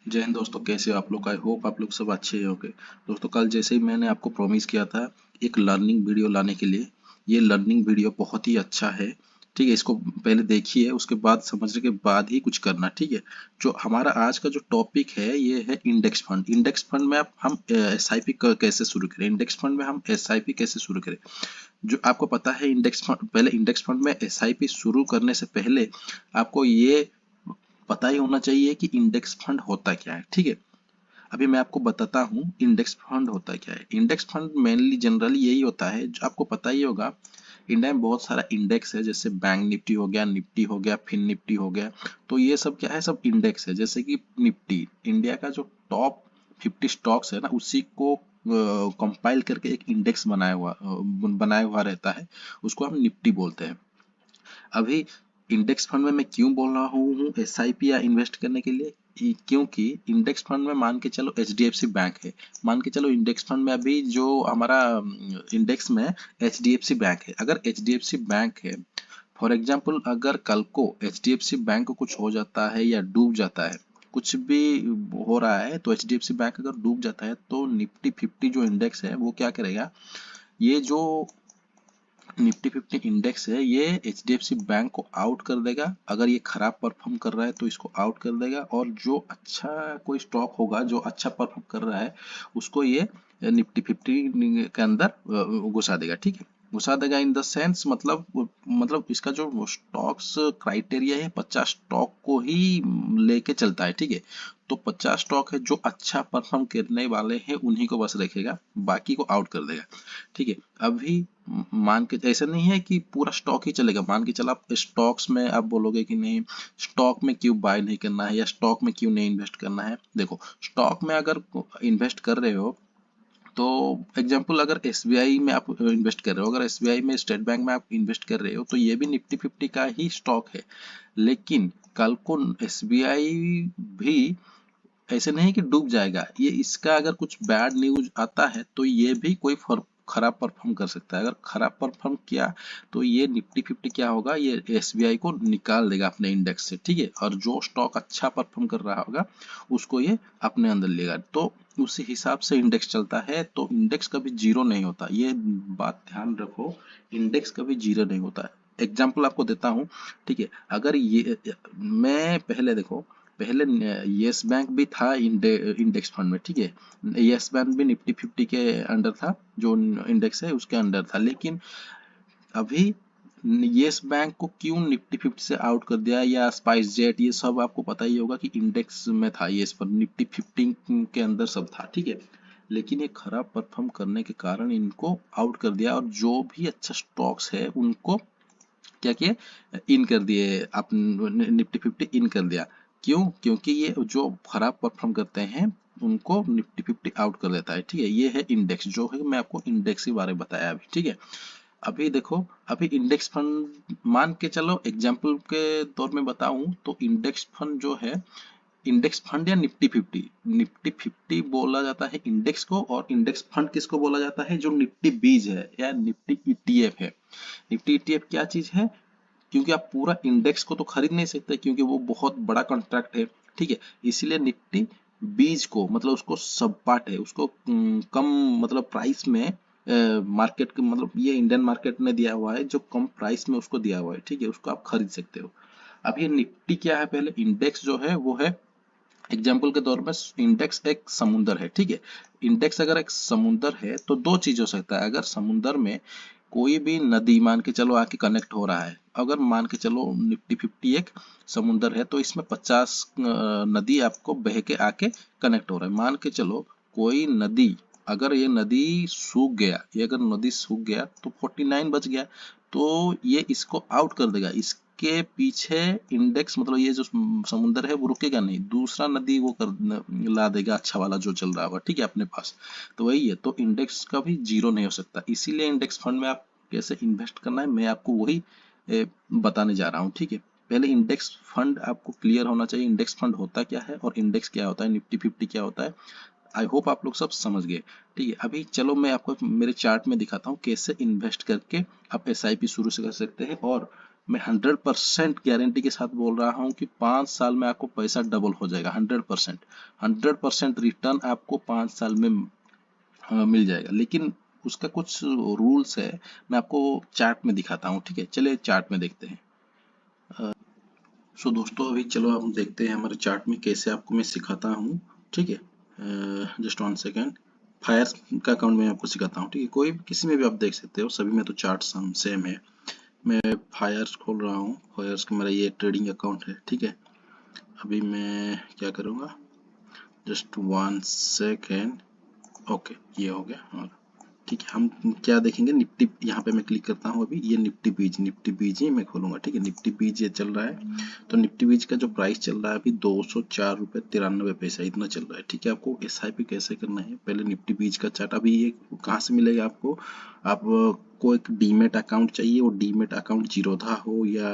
जय हिंद दोस्तों, कैसे हो आप लोग? आई होप आप लोग सब अच्छे होंगे। दोस्तों, कल जैसे ही मैंने आपको प्रॉमिस किया था एक लर्निंग वीडियो लाने के लिए, ये लर्निंग वीडियो बहुत ही अच्छा है। ठीक है, इसको पहले देखिए, उसके बाद समझने के बाद ही कुछ करना। ठीक है, जो हमारा आज का जो टॉपिक है ये है इंडेक्स फंड। इंडेक्स फंड में हम एस आई पी कैसे शुरू करें, इंडेक्स फंड में हम एस आई पी कैसे शुरू करें। जो आपको पता है इंडेक्स फंड, पहले इंडेक्स फंड में एस आई पी शुरू करने से पहले आपको ये पता ही होना चाहिए कि इंडेक्स फंड होता क्या है। ठीक है, अभी मैं आपको बताता हूँ इंडेक्स फंड होता क्या है। इंडेक्स फंड मेनली जनरली यही होता है, जो आपको पता ही होगा। इंडिया में बहुत सारा इंडेक्स है, जैसे बैंक निफ्टी हो गया, फिन निफ्टी हो गया। तो ये सब क्या है, सब इंडेक्स है। जैसे कि निफ्टी, इंडिया का जो टॉप 50 स्टॉक्स है ना, उसी को कंपाइल करके एक इंडेक्स बनाया हुआ रहता है। उसको हम निफ्टी बोलते हैं। अभी इंडेक्स फंड में मैं क्यों बोल रहा हूँ एसआईपी या इन्वेस्ट करने के लिए, क्योंकि इंडेक्स फंड में मान के चलो एचडीएफसी बैंक है। मान के चलो इंडेक्स फंड में अभी जो हमारा इंडेक्स में एचडीएफसी बैंक है। अगर एचडीएफसी बैंक है, फॉर एग्जाम्पल, अगर कल को एचडीएफसी बैंक को कुछ हो जाता है या डूब जाता है, कुछ भी हो रहा है, तो एचडीएफसी बैंक अगर डूब जाता है तो निफ्टी 50 जो इंडेक्स है वो क्या करेगा, ये जो निफ्टी 50 इंडेक्स है ये एचडीएफसी बैंक को आउट कर देगा। अगर ये खराब परफॉर्म कर रहा है तो इसको आउट कर देगा, और जो अच्छा कोई स्टॉक होगा जो अच्छा परफॉर्म कर रहा है उसको ये निफ्टी 50 के अंदर घुसा देगा। ठीक है, घुसा देगा इन द सेंस, मतलब इसका जो स्टॉक्स क्राइटेरिया है 50 स्टॉक को ही लेके चलता है। ठीक है, तो 50 स्टॉक है जो अच्छा परफॉर्म करने वाले हैं उन्हीं को बस रखेगा, बाकी को आउट कर देगा। ठीक है, अभी मान के ऐसा नहीं है कि पूरा स्टॉक ही चलेगा। मान के चला आप स्टॉक्स में आप बोलोगे कि नहीं, स्टॉक में क्यों बाय नहीं करना है या स्टॉक में क्यों नहीं इन्वेस्ट करना है। देखो, स्टॉक में अगर इन्वेस्ट कर रहे हो तो एग्जांपल, अगर एसबीआई में आप इन्वेस्ट कर रहे हो, अगर एसबीआई में, स्टेट बैंक में आप इन्वेस्ट कर रहे हो, तो ये भी निफ्टी 50 का ही स्टॉक है। लेकिन कल को एसबीआई भी ऐसे नहीं कि डूब जाएगा, ये इसका अगर कुछ बैड न्यूज आता है तो ये भी कोई खराब परफॉर्म कर सकता है। अगर खराब परफॉर्म किया तो ये निफ्टी 50 क्या होगा, ये एसबीआई को निकाल देगा अपने इंडेक्स से। ठीक है, और जो स्टॉक अच्छा परफॉर्म कर रहा होगा उसको ये अपने अंदर लेगा। तो उसी हिसाब से इंडेक्स चलता है। तो इंडेक्स कभी जीरो नहीं होता, ये बात ध्यान रखो। इंडेक्स कभी जीरो नहीं होता। एग्जाम्पल आपको देता हूँ। ठीक है, अगर ये मैं पहले देखो, पहले यस बैंक भी था इंडेक्स फंड में। ठीक है, यस बैंक भी निफ्टी 50 के अंडर था, जो इंडेक्स है उसके अंडर था। लेकिन अभी यस बैंक को क्यों निफ्टी 50 से आउट कर दिया, या स्पाइस जेट, ये सब आपको पता ही होगा कि इंडेक्स में था, ये पर निफ्टी 50 के अंदर सब था। ठीक है, लेकिन ये खराब परफॉर्म करने के कारण इनको आउट कर दिया, और जो भी अच्छा स्टॉक्स है उनको क्या किए, इन कर दिए, आप निफ्टी 50 इन कर दिया। क्यों? क्योंकि ये जो खराब परफॉर्म करते हैं उनको निफ्टी 50 आउट कर देता है। ठीक है, ये है इंडेक्स, जो है मैं आपको इंडेक्स के बारे में बताया अभी। ठीक है, अभी देखो, अभी इंडेक्स फंड मान के चलो एग्जाम्पल के तौर में बताऊं तो इंडेक्स फंड जो है, इंडेक्स फंड या निफ्टी 50 बोला जाता है इंडेक्स को, और इंडेक्स फंड किसको बोला जाता है, जो निफ्टी बीज है या निफ्टी ईटीएफ है। निफ्टी ईटीएफ क्या चीज है, क्योंकि आप पूरा इंडेक्स को तो खरीद नहीं सकते, क्योंकि वो बहुत बड़ा कॉन्ट्रैक्ट है। ठीक है, इसीलिए निफ्टी बीज को, मतलब उसको सब पार्ट है, उसको कम, मतलब प्राइस में मार्केट के, मतलब ये इंडियन मार्केट ने दिया हुआ है, जो कम प्राइस में उसको दिया हुआ है। ठीक है, उसको आप खरीद सकते हो। अब ये निफ्टी क्या है, पहले इंडेक्स जो है वो है, एग्जाम्पल के तौर पर इंडेक्स एक समुंदर है। ठीक है, इंडेक्स अगर एक समुंदर है तो दो चीज हो सकता है। अगर समुंदर में कोई भी नदी मान के चलो आके कनेक्ट हो रहा है, अगर मान के चलो निफ्टी 50 एक समुंदर है, तो इसमें 50 नदी आपको बह के आके कनेक्ट हो रहा है। मान के चलो कोई नदी, अगर ये नदी सूख गया, ये अगर नदी सूख गया तो 49 बच गया, तो ये इसको आउट कर देगा। इसके पीछे इंडेक्स, मतलब ये जो समुंदर है वो रुकेगा नहीं, दूसरा नदी वो ला देगा अच्छा वाला जो चल रहा होगा। ठीक है, अपने पास। तो वही है, तो इंडेक्स का भी जीरो नहीं हो सकता। इसीलिए इंडेक्स फंड में आप कैसे इन्वेस्ट करना है मैं आपको वही बताने जा रहा हूँ। ठीक है, पहले इंडेक्स फंड आपको क्लियर होना चाहिए, इंडेक्स फंड होता क्या है और इंडेक्स क्या होता है, निफ्टी 50 क्या होता है। आई होप आप लोग सब समझ गए। ठीक है, अभी चलो मैं आपको मेरे चार्ट में दिखाता हूँ कैसे इन्वेस्ट करके आप एसआईपी शुरू से कर सकते हैं, और मैं 100% गारंटी के साथ बोल रहा हूँ कि 5 साल में आपको पैसा डबल हो जाएगा। 100% रिटर्न आपको 5 साल में मिल जाएगा। लेकिन उसका कुछ रूल्स है, मैं आपको चार्ट में दिखाता हूँ, ठीक है। चलिए चार्ट में देखते हैं। सो दोस्तों अभी चलो हम देखते हैं हमारे चार्ट में कैसे आपको मैं सिखाता हूँ, ठीक है। Just 1 second. फायर का अकाउंट में आपको सिखाता हूँ, ठीक है। कोई किसी में भी आप देख सकते हो, सभी में तो चार्ट सेम है। मैं फायर्स खोल रहा हूँ, फायर्स का मेरा ये ट्रेडिंग अकाउंट है, ठीक है। अभी मैं क्या करूँगा, जस्ट 1 सेकेंड। ओके, ये हो गया हमारा, ठीक है। हम क्या देखेंगे, निफ्टी, यहाँ पे मैं क्लिक करता हूँ। अभी ये निफ्टी बीज ही मैं खोलूंगा, ठीक है। निफ्टी बीज ये चल रहा है, तो निफ्टी बीज का जो प्राइस चल रहा है अभी 204 रुपये 93 पैसा इतना चल रहा है, ठीक है। आपको एसआईपी कैसे करना है, पहले निफ्टी बीज का चार्ट, अभी ये कहाँ से मिलेगा आपको, आप को एक डीमेट अकाउंट चाहिए, वो डीमेट अकाउंट जीरोधा हो या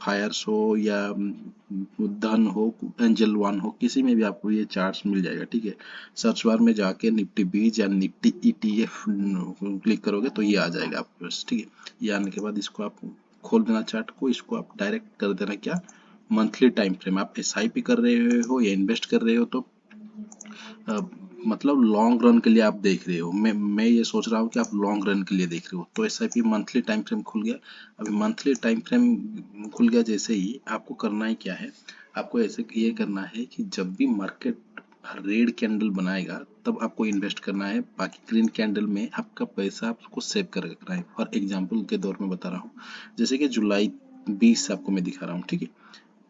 फायर्स हो या धन हो, एंजल वन हो, किसी में भी आपको ये चार्ट्स मिल जाएगा, ठीक है। सर्च बार में जाके निफ्टी बीज या निफ्टी ईटीएफ क्लिक करोगे तो ये आ जाएगा आपके पास, ठीक है। ये आने के बाद इसको आप खोल देना चार्ट को, इसको आप डायरेक्ट कर देना क्या, मंथली टाइम फ्रेम। आप एसआईपी कर रहे हो या इन्वेस्ट कर रहे हो तो अ, मतलब लॉन्ग रन के लिए आप देख रहे हो, मैं ये सोच रहा हूँ कि आप लॉन्ग रन के लिए देख रहे हो, तो एसआईपी मंथली टाइम फ्रेम खुल गया। अभी मंथली टाइम फ्रेम खुल गया, जैसे ही आपको करना है क्या है, आपको ऐसे ये करना है कि जब भी मार्केट रेड कैंडल बनाएगा तब आपको इन्वेस्ट करना है, बाकी ग्रीन कैंडल में आपका पैसा आपको सेव कर रखना है। फॉर एग्जांपल के दौर में बता रहा हूँ, जैसे कि जुलाई 20 आपको मैं दिखा रहा हूँ, ठीक है।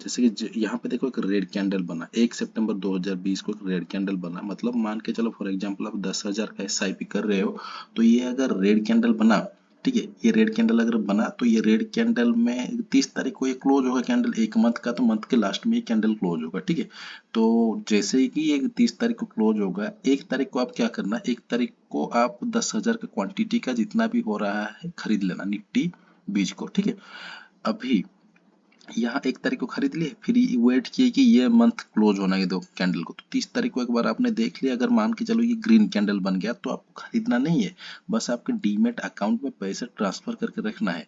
जैसे कि यहाँ पे देखो एक रेड कैंडल बना 1 सितंबर 2020 को, एक रेड कैंडल बना, मतलब मान के चलो फॉर एग्जांपल आप 10,000 का एसआईपी कर रहे हो, तो ये अगर रेड कैंडल बना, ठीक है, ये रेड कैंडल अगर बना तो ये रेड कैंडल में 30 तारीख को ये क्लोज होगा कैंडल, एक मंथ का, तो मंथ के लास्ट में ये कैंडल क्लोज होगा, ठीक है। तो जैसे ही ये 30 तारीख को क्लोज होगा, 1 तारीख को आप क्या करना, 1 तारीख को आप 10,000 का क्वांटिटी का जितना भी हो रहा है खरीद लेना निफ्टी बीज को, ठीक है। अभी यहाँ 1 तारीख को खरीद लिए, फिर वेट किए कि ये मंथ क्लोज होना है दो कैंडल को, तो 30 तारीख को एक बार आपने देख लिया, अगर मान के चलो ये ग्रीन कैंडल बन गया तो आपको खरीदना नहीं है, बस आपके डीमेट अकाउंट में पैसे ट्रांसफर करके रखना है।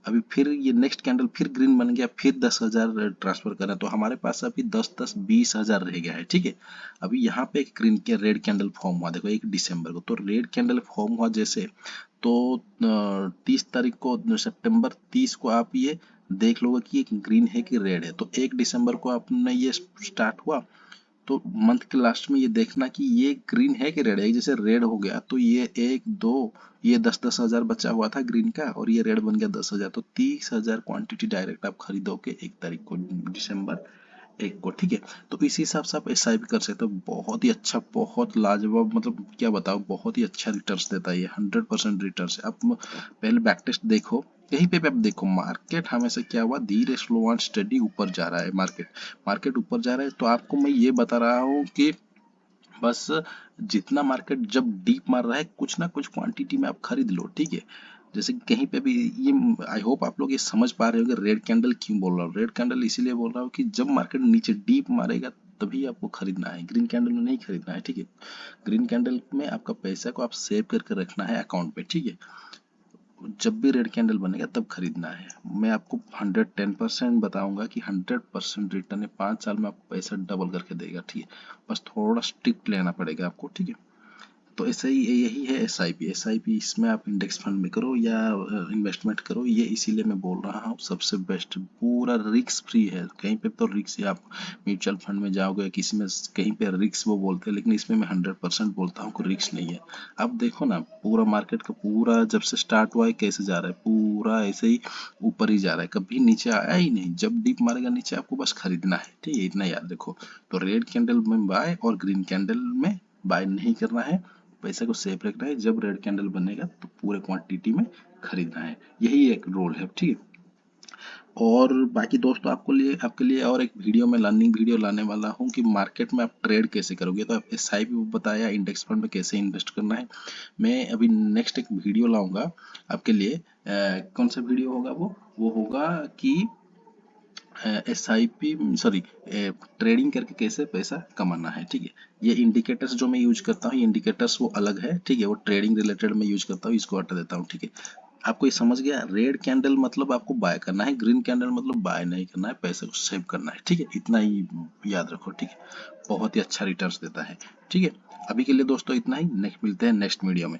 अभी फिर ये नेक्स्ट कैंडल फिर ग्रीन बन गया, फिर 10,000 ट्रांसफर करना है, तो हमारे पास अभी 10-10 20,000 रह गया है, ठीक है। अभी यहाँ पे एक ग्रीन के रेड कैंडल फॉर्म हुआ, देखो 1 दिसंबर को, तो रेड कैंडल फॉर्म हुआ जैसे, तो 30 तारीख को, सितंबर 30 को आप ये देख लोगे कि एक ग्रीन है कि रेड है, तो 1 दिसंबर को आपने ये स्टार्ट हुआ, तो मंथ के लास्ट में ये देखना कि ये ग्रीन है कि रेड है। जैसे रेड हो गया तो ये 1 2, ये 10-10 हजार बचा हुआ था ग्रीन का, और ये रेड बन गया 10,000, तो 30,000 क्वांटिटी डायरेक्ट आप खरीदोगे 1 तारीख को, दिसंबर 1 को, ठीक है। तो इस हिसाब से आप एसआईपी कर सकते हो, बहुत ही अच्छा, बहुत लाजवाब, मतलब क्या बताओ, बहुत ही अच्छा रिटर्न्स देता है ये, 100% रिटर्न्स है। आप पहले बैक टेस्ट देखो, यहीं पे भी आप देखो, मार्केट हमेशा क्या हुआ, धीरे स्लो एंड स्टडी ऊपर जा रहा है, मार्केट ऊपर जा रहा है, तो आपको मैं ये बता रहा हूँ कि बस जितना मार्केट जब डीप मार रहा है, कुछ ना कुछ क्वांटिटी में आप खरीद लो, ठीक है। जैसे कि कहीं पे भी ये, आई होप आप लोग ये समझ पा रहे हो कि रेड कैंडल क्यों बोल रहा हूँ, रेड कैंडल इसीलिए बोल रहा हूँ कि जब मार्केट नीचे डीप मारेगा तभी आपको खरीदना है, ग्रीन कैंडल में नहीं खरीदना है, ठीक है। ग्रीन कैंडल में आपका पैसा को आप सेव करके रखना है अकाउंट पे, ठीक है। जब भी रेड कैंडल बनेगा तब खरीदना है। मैं आपको 110% बताऊंगा कि 100% रिटर्न है, 5 साल में आपको पैसा डबल करके देगा, ठीक है। बस थोड़ा स्ट्रिक्ट लेना पड़ेगा आपको, ठीक है। तो ऐसा ही, यही है एसआईपी इसमें आप इंडेक्स फंड में करो या इन्वेस्टमेंट करो, ये इसीलिए मैं बोल रहा हूँ सबसे बेस्ट, पूरा रिस्क फ्री है। कहीं पे तो रिस्क है, आप म्यूचुअल फंड में जाओगे किसी में, कहीं पे रिस्क वो बोलते हैं, लेकिन इसमें मैं 100% बोलता हूँ कि रिस्क नहीं है। अब देखो ना, पूरा मार्केट का पूरा जब से स्टार्ट हुआ है कैसे जा रहा है, पूरा ऐसे ही ऊपर ही जा रहा है, कभी नीचे आया ही नहीं। जब डीप मारेगा नीचे आपको बस खरीदना है, ठीक है, इतना याद रखो। तो रेड कैंडल में बाय और ग्रीन कैंडल में बाय नहीं करना है, पैसे को सेफ रखना है, जब रेड कैंडल बनेगा तो पूरे क्वांटिटी में खरीदना है, यही एक रोल है, ठीक है। और बाकी दोस्तों आपके लिए और एक वीडियो में लर्निंग वीडियो लाने वाला हूँ कि मार्केट में आप ट्रेड कैसे करोगे, तो आप एसआईपी बताया, इंडेक्स फंड में कैसे इन्वेस्ट करना है। मैं अभी नेक्स्ट एक वीडियो लाऊंगा आपके लिए, कौन सा वीडियो होगा, वो होगा कि एसआईपी, सॉरी, ट्रेडिंग करके कैसे पैसा कमाना है, ठीक है। ये इंडिकेटर्स जो मैं यूज करता हूँ, ये इंडिकेटर्स वो अलग है, ठीक है, वो ट्रेडिंग रिलेटेड मैं यूज करता हूँ, इसको हटा देता हूँ, ठीक है। आपको ये समझ गया? रेड कैंडल मतलब आपको बाय करना है, ग्रीन कैंडल मतलब बाय नहीं करना है, पैसे को सेव करना है। ठीक है, इतना ही याद रखो। ठीक है, बहुत ही अच्छा रिटर्न्स देता है। ठीक है, अभी के लिए दोस्तों इतना ही। नेक्स्ट मिलते हैं नेक्स्ट वीडियो में।